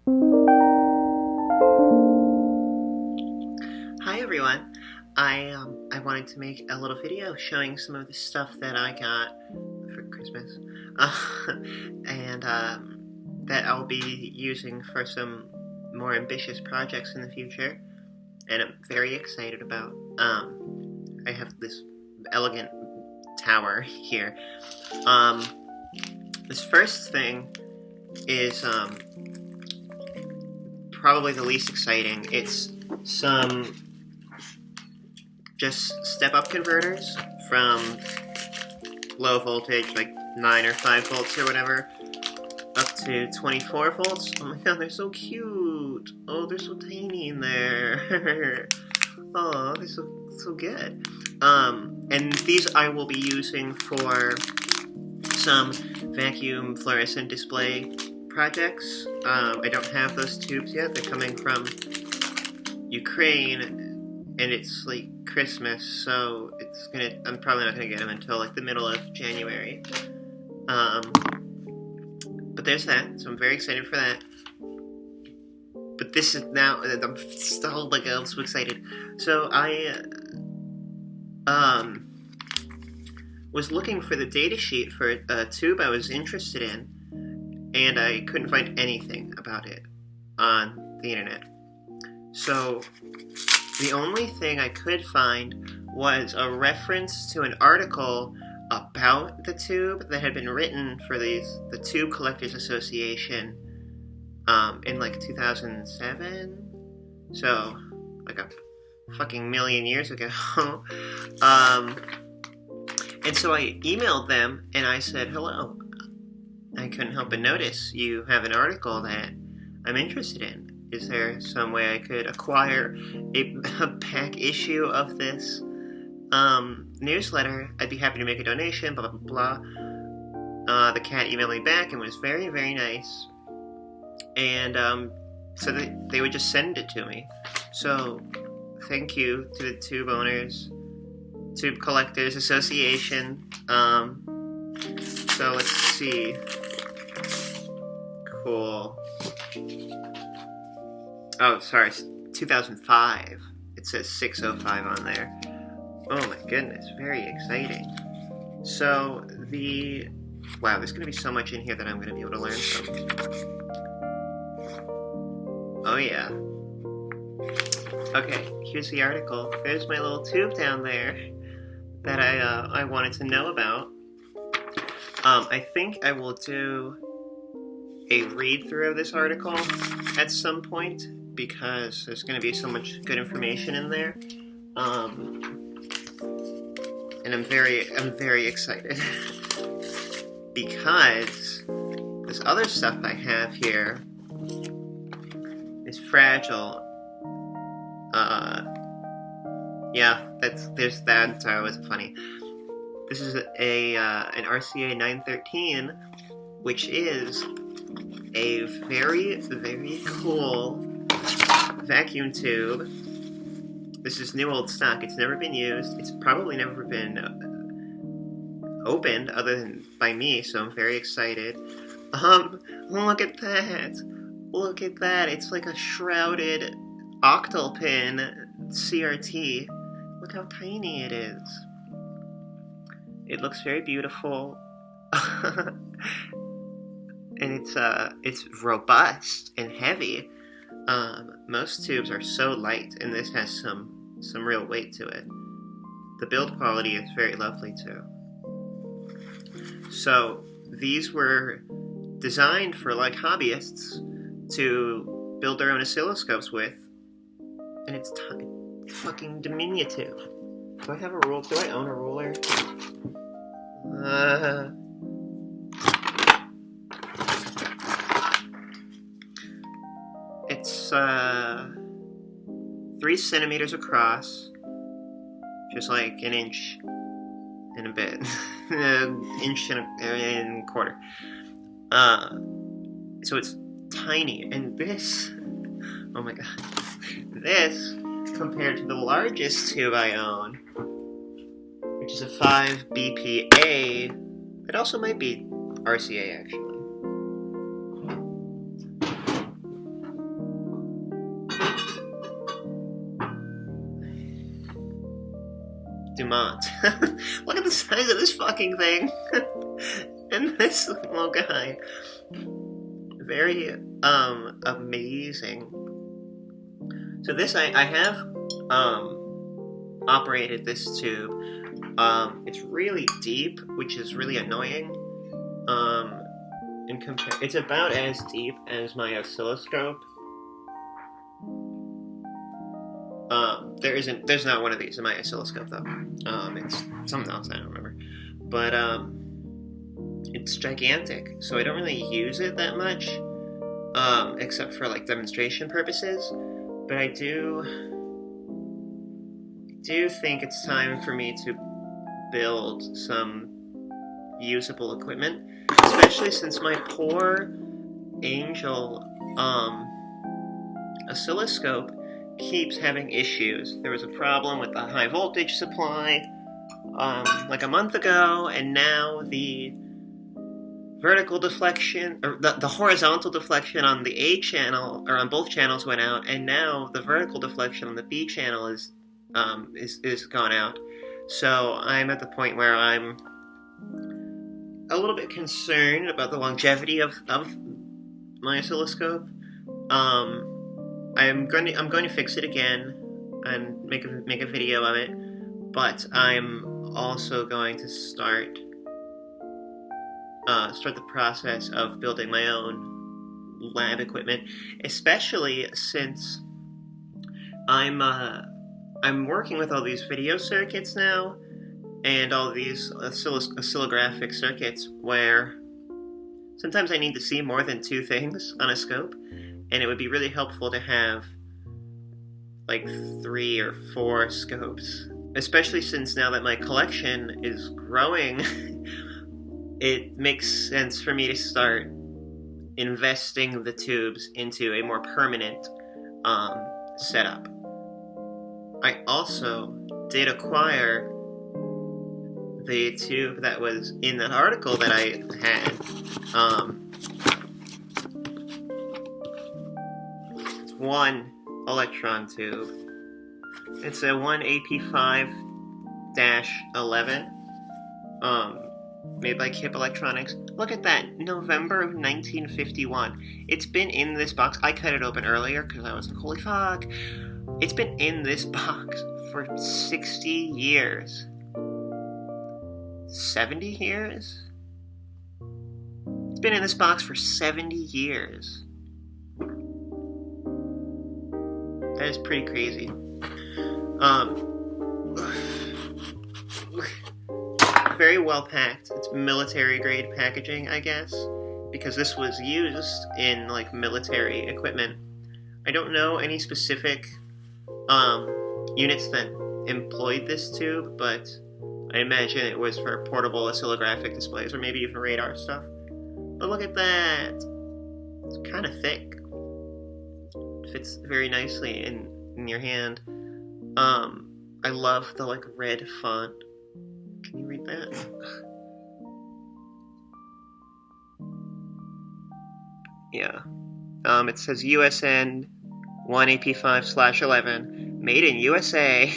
Hi everyone. I wanted to make a little video showing some of the stuff that I got for Christmas, and that I'll be using for some more ambitious projects in the future, and I'm very excited about. I have this elegant tower here. This first thing is probably the least exciting. It's some just step-up converters from low voltage, like 9 or 5 volts or whatever, up to 24 volts. Oh my god, they're so cute. Oh, they're so tiny in there. Oh, they're so good. And these I will be using for some vacuum fluorescent display projects. I don't have those tubes yet. They're coming from Ukraine, and it's like Christmas, so I'm probably not gonna get them until like the middle of January. But there's that, so I'm very excited for that. But this is now, I'm still like, I'm so excited. So I was looking for the datasheet for a tube I was interested in, and I couldn't find anything about it on the internet. So the only thing I could find was a reference to an article about the tube that had been written for the Tube Collectors Association in like 2007. So like a fucking million years ago. And so I emailed them and I said, hello, I couldn't help but notice you have an article that I'm interested in. Is there some way I could acquire a back issue of this newsletter? I'd be happy to make a donation, blah, blah, blah. The cat emailed me back and was very, very nice. And so they would just send it to me. So thank you to the tube owners, Tube Collectors Association. So let's see. Cool. Oh, sorry, 2005. It says 605 on there. Oh my goodness, very exciting. So wow, there's gonna be so much in here that I'm gonna be able to learn from. Oh yeah. Okay, here's the article. There's my little tube down there that I wanted to know about. I think I will do a read-through of this article at some point, because there's going to be so much good information in there, and I'm very excited because this other stuff I have here is fragile. Yeah, there's that. Sorry, it wasn't funny. This is an RCA 913, which is a very, very cool vacuum tube. This is new old stock. It's never been used. It's probably never been opened other than by me, so I'm very excited. Look at that. Look at that. It's like a shrouded octal pin CRT. Look how tiny it is. It looks very beautiful. And it's robust and heavy. Most tubes are so light, and this has some real weight to it. The build quality is very lovely too. So these were designed for like hobbyists to build their own oscilloscopes with, and it's fucking diminutive. Do I have a rule? Do I own a ruler? It's 3 centimeters across, just like an inch and a bit, an inch and a quarter. So it's tiny, and this, oh my god, this compared to the largest tube I own, which is a 5 BPA. It also might be RCA actually. Dumont. Look at the size of this fucking thing. And this little guy. Very, amazing. So this, I have, operated this tube. It's really deep, which is really annoying. It's about as deep as my oscilloscope. There's not one of these in my oscilloscope though. It's something else, I don't remember. But, it's gigantic, so I don't really use it that much, except for like demonstration purposes. But I do think it's time for me to build some usable equipment, especially since my poor Angel oscilloscope keeps having issues. There was a problem with the high voltage supply like a month ago, and now the vertical deflection, or the horizontal deflection on the A channel, or on both channels, went out, and now the vertical deflection on the B channel is gone out. So I'm at the point where I'm a little bit concerned about the longevity of my oscilloscope. I'm going to fix it again and make a video of it, but I'm also going to start the process of building my own lab equipment, especially since I'm working with all these video circuits now, and all these oscillographic circuits where sometimes I need to see more than two things on a scope, and it would be really helpful to have like 3 or 4 scopes, especially since now that my collection is growing. It makes sense for me to start investing the tubes into a more permanent setup. I also did acquire the tube that was in that article that I had. It's one electron tube. It's a 1AP5-11. Made by KIP Electronics. Look at that, November of 1951. It's been in this box. I cut it open earlier because I was like, holy fuck. It's been in this box for 60 years. 70 years? It's been in this box for 70 years. That is pretty crazy. Very well packed. It's military grade packaging, I guess, because this was used in like military equipment. I don't know any specific units that employed this tube, but I imagine it was for portable oscillographic displays or maybe even radar stuff. But look at that. It's kind of thick. It fits very nicely in your hand. I love the like red font. Can you read that? Yeah. It says USN 1AP5/11, made in USA,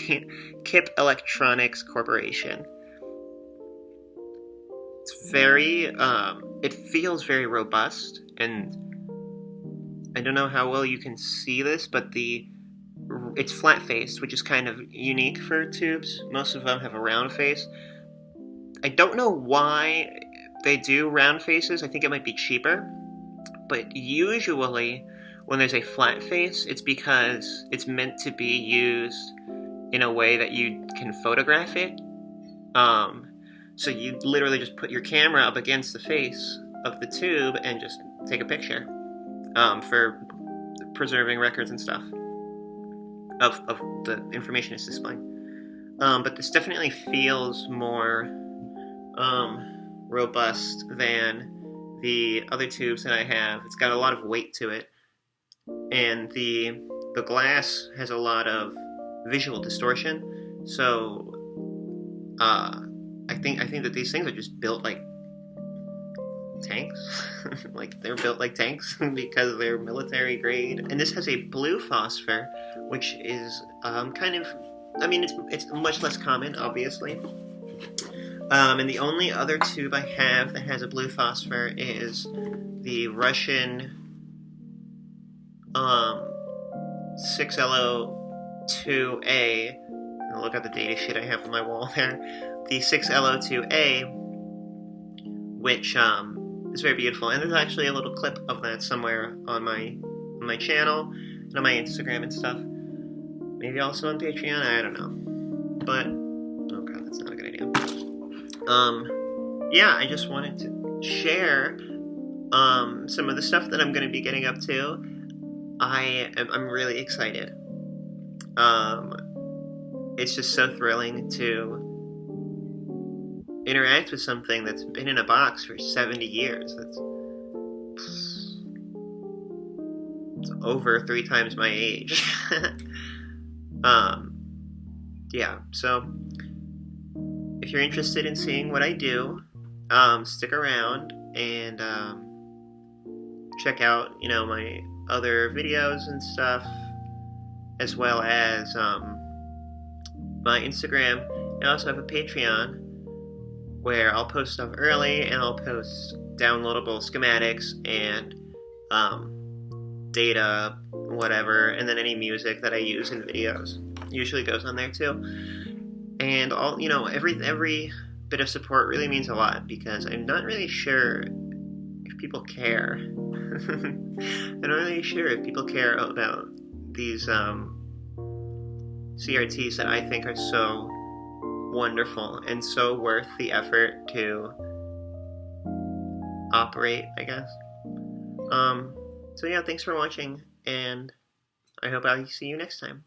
KIP Electronics Corporation. It's very, it feels very robust, and I don't know how well you can see this, but it's flat-faced, which is kind of unique for tubes. Most of them have a round face. I don't know why they do round faces. I think it might be cheaper. But usually, when there's a flat face, it's because it's meant to be used in a way that you can photograph it. So you literally just put your camera up against the face of the tube and just take a picture for preserving records and stuff of the information it's displaying. But this definitely feels more robust than the other tubes that I have. It's got a lot of weight to it, and the glass has a lot of visual distortion. So I think that these things are just built like tanks. Like they're built like tanks because they're military grade. And this has a blue phosphor, which is kind of I mean, it's much less common, obviously. And the only other tube I have that has a blue phosphor is the Russian 6LO2A. I'll look at the data sheet I have on my wall there. The 6LO2A, which is very beautiful. And there's actually a little clip of that somewhere on my channel and on my Instagram and stuff. Maybe also on Patreon, I don't know. But, oh god, that's not a good idea. Yeah, I just wanted to share some of the stuff that I'm going to be getting up to. I'm really excited. It's just so thrilling to interact with something that's been in a box for 70 years. It's over 3 times my age. Yeah, so if you're interested in seeing what I do, stick around and check out, my other videos and stuff, as well as my Instagram. I also have a Patreon where I'll post stuff early, and I'll post downloadable schematics and data, whatever, and then any music that I use in videos usually goes on there too. And all, every bit of support really means a lot, because I'm not really sure if people care. I'm not really sure if people care about these CRTs that I think are so wonderful and so worth the effort to operate, I guess. So yeah, thanks for watching, and I hope I see you next time.